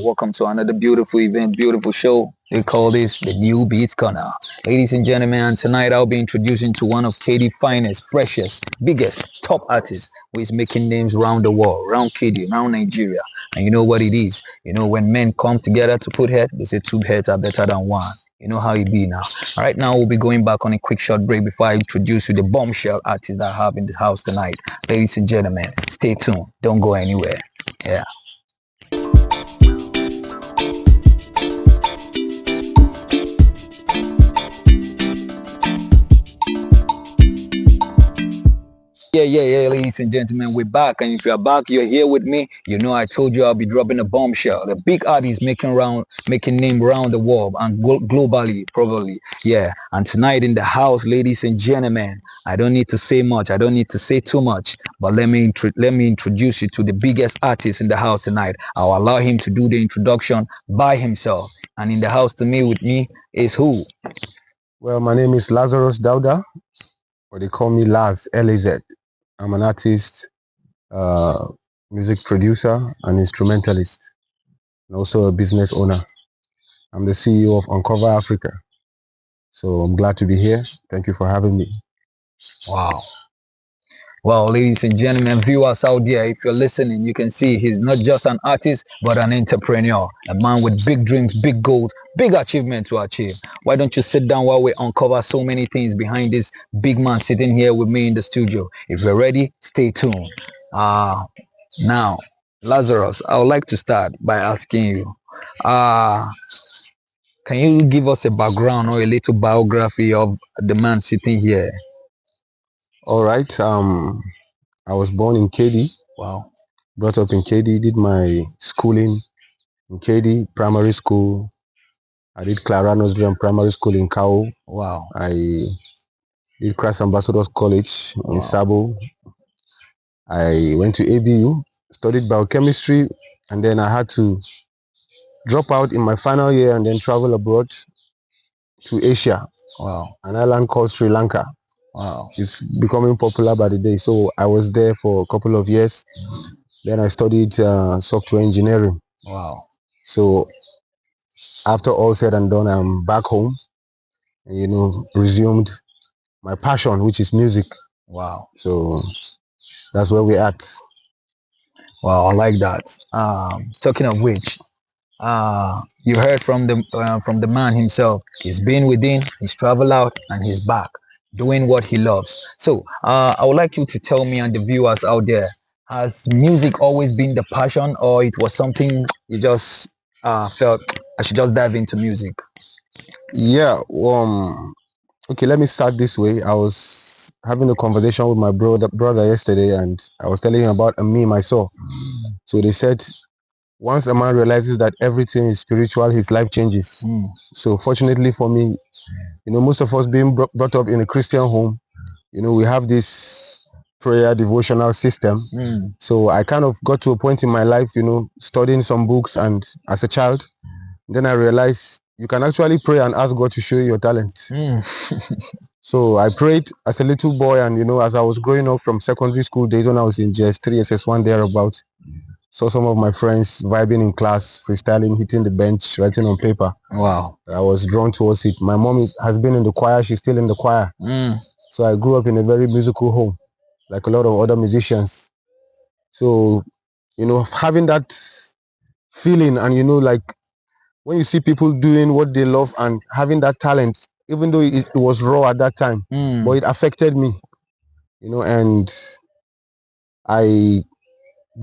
Welcome to another beautiful event, beautiful show. They call this the New Beats Corner. Ladies and gentlemen, tonight I'll be introducing to one of KD's finest, freshest, biggest, top artists who is making names around the world, around KD, around Nigeria. And you know what it is? You know, when men come together to put head, they say two heads are better than one. You know how it be now. All right, now we'll be going back on a quick short break before I introduce you the bombshell artist that I have in the house tonight. Ladies and gentlemen, stay tuned. Don't go anywhere. Yeah. Yeah, ladies and gentlemen, we're back. And if you're back, you're here with me. You know, I told you I'll be dropping a bombshell. The big artist making name around the world and globally, probably. Yeah. And tonight in the house, ladies and gentlemen, I don't need to say much. I don't need to say too much. But let me introduce you to the biggest artist in the house tonight. I'll allow him to do the introduction by himself. And in the house with me is who? Well, my name is Lazarus Dauda, or they call me Laz, L-A-Z. I'm an artist, music producer, and instrumentalist, and also a business owner. I'm the CEO of Uncover Africa. So I'm glad to be here. Thank you for having me. Wow. Well, ladies and gentlemen, viewers out there, if you're listening, you can see he's not just an artist, but an entrepreneur, a man with big dreams, big goals, big achievements to achieve. Why don't you sit down while we uncover so many things behind this big man sitting here with me in the studio? If you're ready, stay tuned. Now, Lazarus, I would like to start by asking you, can you give us a background or a little biography of the man sitting here? All right. I was born in KD. Wow. Brought up in KD. Did my schooling in KD, primary school. I did Clara Nursery and Primary School in Kao. Wow. I did Christ Ambassadors College in Sabo. I went to ABU, studied biochemistry, and then I had to drop out in my final year and then travel abroad to Asia. Wow. An island called Sri Lanka. Wow. It's becoming popular by the day. So I was there for a couple of years. Then I studied software engineering. Wow. So after all said and done, I'm back home and, you know, resumed my passion, which is music. Wow. So that's where we're at. Wow, I like that. Talking of which, you heard from the man himself. He's been within, he's traveled out, and he's back doing what he loves. So I would like you to tell me and the viewers out there, has music always been the passion, or it was something you just felt I should just dive into music? Yeah. Okay, let me start this way. I was having a conversation with my brother yesterday, and I was telling him about a meme I saw. So they said, once a man realizes that everything is spiritual, his life changes. So fortunately for me, you know, most of us being brought up in a Christian home, you know, we have this prayer devotional system. So I kind of got to a point in my life, you know, studying some books, and as a child, then I realized you can actually pray and ask God to show you your talent. So I prayed as a little boy, and you know, as I was growing up from secondary school days, when I was in JS3, SS1 thereabout, saw some of my friends vibing in class, freestyling, hitting the bench, writing on paper. Wow. I was drawn towards it. My mom has been in the choir. She's still in the choir. So I grew up in a very musical home, like a lot of other musicians. So, you know, having that feeling, and you know, like when you see people doing what they love and having that talent, even though it was raw at that time, but it affected me, you know, and I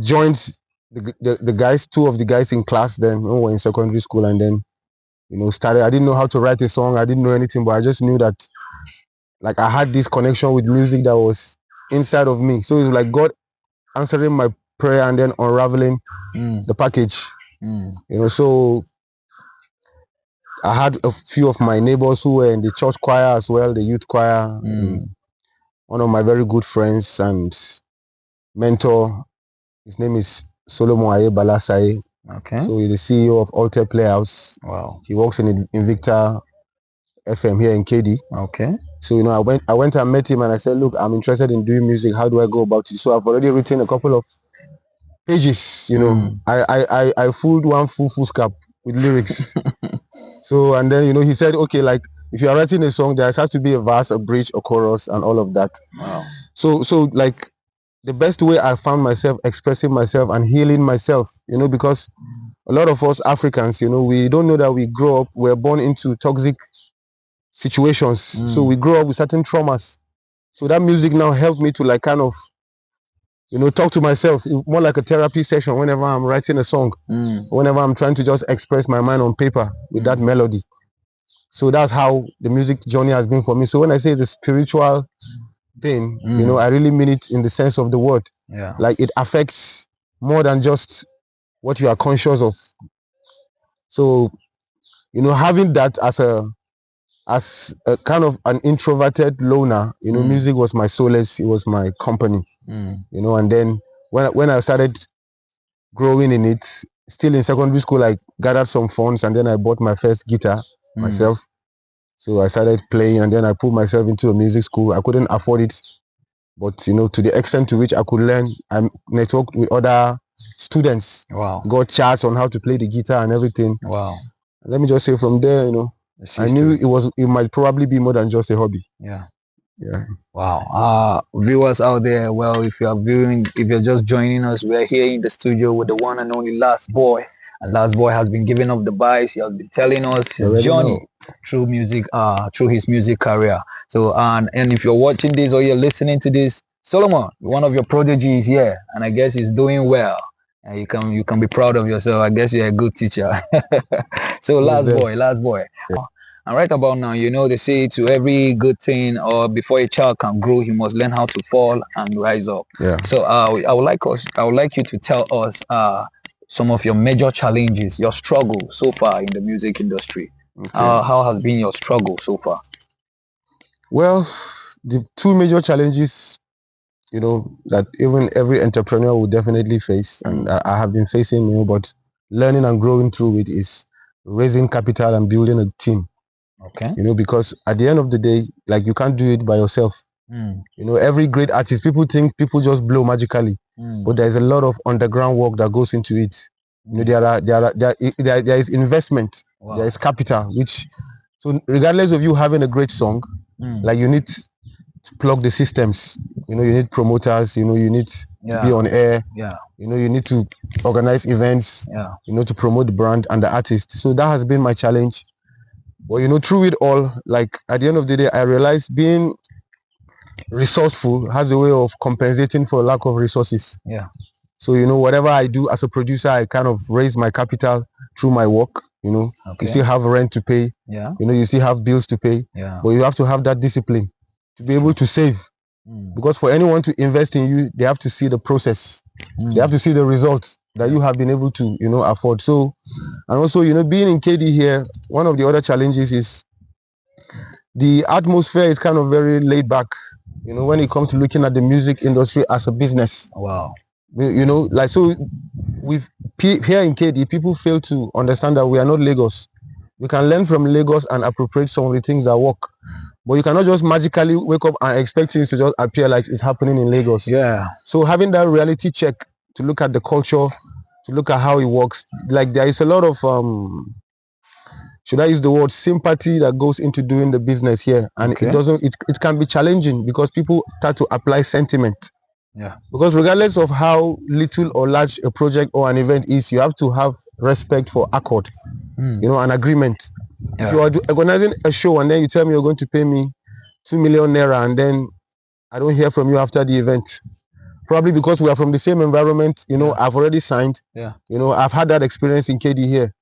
joined the guys, two of the guys in class then, when we were in secondary school, and then, you know, started. I didn't know how to write a song. I didn't know anything, but I just knew that, like, I had this connection with music that was inside of me. So it was like God answering my prayer and then unraveling the package. So I had a few of my neighbors who were in the church choir as well, the youth choir. One of my very good friends and mentor, his name is Solomon Aye Balasai. Okay. So he's the CEO of Alter Playhouse. Wow. He works in Invicta FM here in KD. Okay. So I went and met him and I said, look, I'm interested in doing music. How do I go about it? So I've already written a couple of pages. I filled one full cap with lyrics. So and then he said, okay, like if you are writing a song, there has to be a verse, a bridge, a chorus, and all of that. Wow. So like the best way I found myself expressing myself and healing myself, because a lot of us Africans, we don't know that we grow up, we're born into toxic situations. So we grow up with certain traumas. So that music now helped me to like kind of, talk to myself, more like a therapy session whenever I'm writing a song, whenever I'm trying to just express my mind on paper with that melody. So that's how the music journey has been for me. So when I say it's a spiritual thing, I really mean it in the sense of the word. Yeah. Like it affects more than just what you are conscious of. So, having that as a kind of an introverted loner, music was my solace, it was my company. And then when I started growing in it, still in secondary school, I gathered some funds and then I bought my first guitar myself. So I started playing and then I put myself into a music school. I couldn't afford it, but to the extent to which I could learn, I networked with other students. Wow. Got charts on how to play the guitar and everything. Wow. Let me just say from there, I knew it might probably be more than just a hobby. Yeah. Yeah. Wow. Viewers out there, well, if you're just joining us, we're here in the studio with the one and only Laz Boy. And Laz Boy has been giving up the vibes. He has been telling us his journey through music, through his music career. So, and if you're watching this or you're listening to this, Solomon, one of your prodigies here, and I guess he's doing well. And you can be proud of yourself. I guess you're a good teacher. So, Laz Boy. Yeah. And right about now, they say to every good thing or before a child can grow, he must learn how to fall and rise up. Yeah. So I would like you to tell us some of your major challenges, your struggle so far in the music industry. Okay. How has been your struggle so far? Well, the two major challenges, that even every entrepreneur will definitely face, and I have been facing, but learning and growing through it is raising capital and building a team. Okay. Because at the end of the day, like you can't do it by yourself. Every great artist, people think people just blow magically, but there's a lot of underground work that goes into it. There is investment, there is capital, so regardless of you having a great song, like you need to plug the systems. You need promoters. You need to be on air. Yeah. You need to organize events. Yeah. To promote the brand and the artist. So that has been my challenge. But through it all, like at the end of the day, I realized being resourceful has a way of compensating for lack of resources. Yeah. So whatever I do as a producer, I kind of raise my capital through my work. You still have rent to pay. Yeah. You still have bills to pay. Yeah. But you have to have that discipline to be able to save. Because for anyone to invest in you, they have to see the process. They have to see the results that you have been able to afford. So, and also being in KD here, one of the other challenges is the atmosphere is kind of very laid back, when it comes to looking at the music industry as a business. Wow. Like, so here in KD, people fail to understand that we are not Lagos. We can learn from Lagos and appropriate some of the things that work. But you cannot just magically wake up and expect things to just appear like it's happening in Lagos. Yeah. So having that reality check to look at the culture, to look at how it works, like there is a lot of should I use the word sympathy that goes into doing the business here, and it can be challenging because people start to apply sentiment. Yeah. Because regardless of how little or large a project or an event is, you have to have respect for accord, an agreement. Yeah. If you are organizing a show and then you tell me you're going to pay me 2 million naira and then I don't hear from you after the event, probably because we are from the same environment, I've already signed. Yeah. I've had that experience in KD here.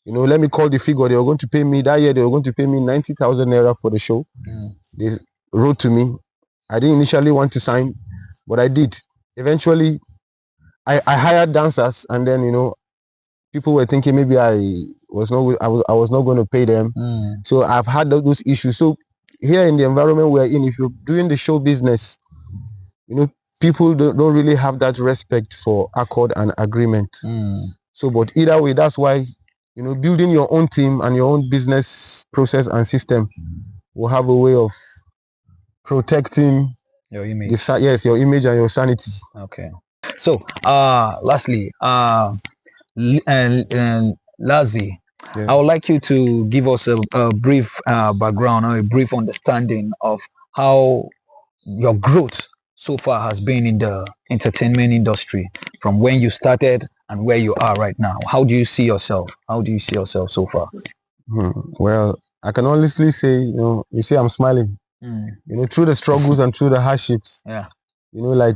Let me call the figure. They were going to pay me that year. They were going to pay me 90,000 naira for the show. They wrote to me. I didn't initially want to sign, but I did. Eventually, I hired dancers, and then people were thinking maybe I was not going to pay them. So I've had those issues. So here in the environment we're in, if you're doing the show business, you know, people don't really have that respect for accord and agreement. So, but either way, that's why, you know, building your own team and your own business process and system will have a way of protecting your image. Yes, your image and your sanity. Okay. So, lastly, Lazi, I would like you to give us a brief background or a brief understanding of how your growth so far has been in the entertainment industry from when you started and where you are right now. How do you see yourself? How do you see yourself so far? Well, I can honestly say, you know, you see I'm smiling. You know, through the struggles and through the hardships. Yeah. You know, like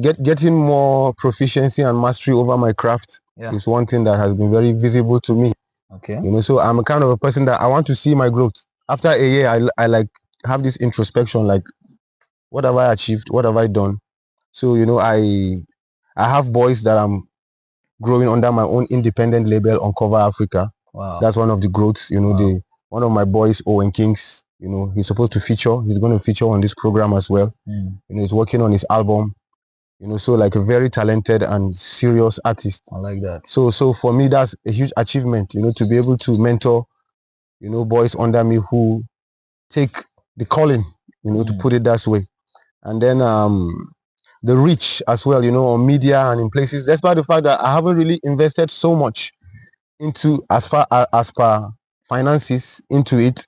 getting more proficiency and mastery over my craft is one thing that has been very visible to me. Okay. You know, so I'm a kind of a person that I want to see my growth. After a year, I like have this introspection, like, what have I achieved? What have I done? So, you know, I have boys that I'm growing under my own independent label, Uncover Africa. Wow. That's one of the growths. You know, one of my boys, Owen Kings, you know, he's supposed to feature. He's going to feature on this program as well. You know, he's working on his album. You know, so like a very talented and serious artist. I like that. So for me, that's a huge achievement, you know, to be able to mentor, you know, boys under me who take the calling, you know, to put it that way. And then the reach as well, you know, on media and in places, despite the fact that I haven't really invested so much into as per finances into it,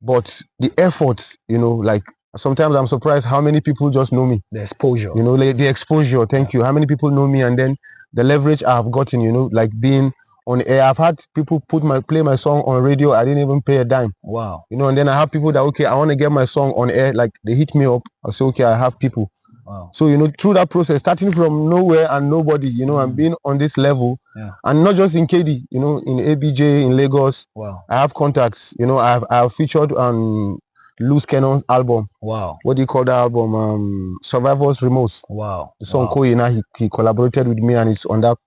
but the effort, you know, like sometimes I'm surprised how many people just know me. The exposure. You know, like the exposure, thank you. How many people know me, and then the leverage I've gotten, you know, like being on air. I've had people play my song on radio. I didn't even pay a dime. Wow. You know, and then I have people that, okay, I want to get my song on air. Like they hit me up. I say, okay, I have people. Wow. So, you know, through that process, starting from nowhere and nobody, you know, and being on this level, and not just in KD, you know, in ABJ, in Lagos. Wow. I have contacts, you know, I've featured on Loose Cannon's album. Wow. What do you call that album? Survivor's Remorse. Wow. The song Koina, he collaborated with me and it's on that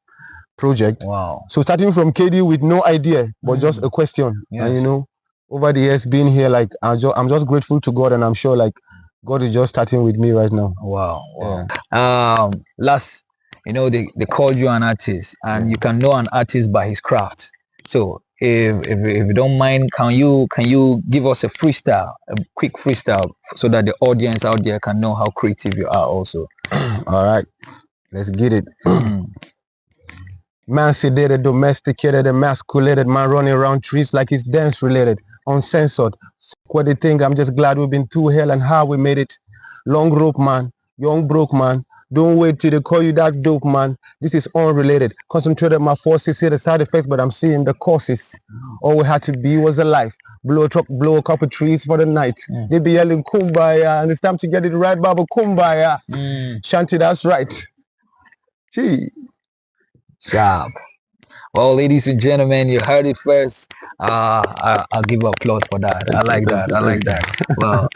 project. Wow. So starting from KD with no idea, but just a question. Yes. And you know, over the years being here, like I'm just grateful to God, and I'm sure like God is just starting with me right now. Wow. Wow. Last, you know, they called you an artist, and you can know an artist by his craft. So if you don't mind, can you give us a freestyle, a quick freestyle, so that the audience out there can know how creative you are also? All right, let's get it. Man sedated, domesticated, emasculated, man running around trees like it's dance related, uncensored. What they think, I'm just glad we've been through hell and how we made it. Long rope man, young broke man. Don't wait till they call you that dope man. This is unrelated. Concentrated my forces, see the side effects, but I'm seeing the causes. All we had to be was alive. Blow a truck, blow a couple trees for the night. They be yelling kumbaya, and it's time to get it right, Baba, kumbaya. Shanti, that's right. Gee. Sharp. Well, ladies and gentlemen, you heard it first. I'll give applause for that. I like that. I like that. Well,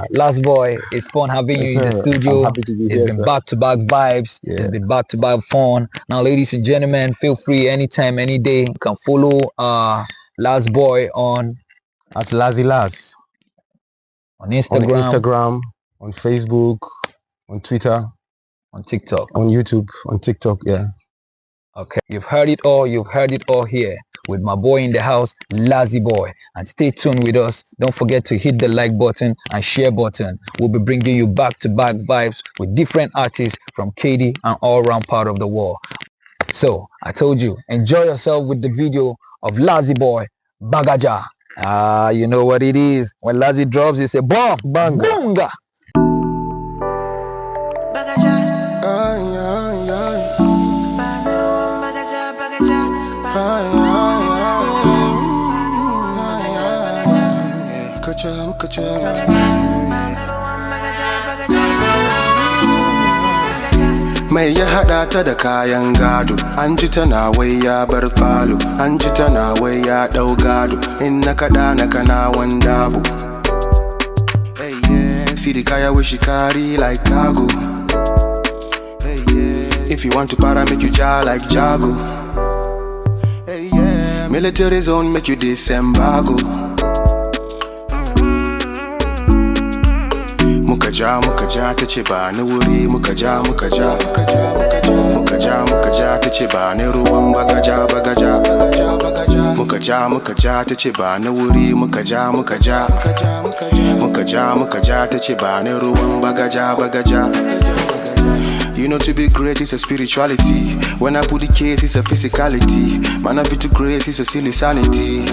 Last boy, it's fun having you in the studio. I'm happy to be It's here, been back-to-back vibes. It's been back-to-back fun. Now, ladies and gentlemen, feel free anytime, any day. You can follow Last boy on at Lazy Laz on Instagram, on Facebook, on Twitter, on TikTok, on YouTube, on TikTok. Yeah. Okay, you've heard it all. You've heard it all here with my boy in the house, Lazy Boy. And stay tuned with us. Don't forget to hit the like button and share button. We'll be bringing you back-to-back vibes with different artists from KD and all around part of the world. So I told you, enjoy yourself with the video of Lazy Boy, Bagaja. You know what it is. When Lazy drops, it's a bomb, banga. Boonga. Mai ya hada ta da kayan gado, an ji tana wai ya bar falo, an ji tana wai ya dau gado, in na kada na kana wandabo. Hey yeah, see the kaya we she carry like cargo. Hey yeah, if you want to para make you jar like Jago. Military zone make you disembargo. Mukaja tace ba ni wuri mukaja tace ba ni ruwan bagaja mukaja tace ba ni wuri mukaja tace ba ni ruwan bagaja. You know to be great is a spirituality. When I put the case, it's a physicality. Man, I feel to grace, it's a silly sanity.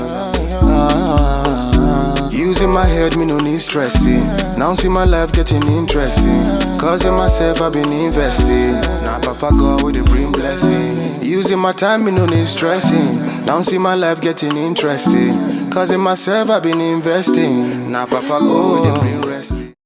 Using my head, me no need stressing. Now see my life getting interesting. Cause in myself I've been investing. Now Papa God with the bring blessing. Using my time, me no need stressing. Now see my life getting interesting. Cause in myself I've been investing. Now Papa God with the bring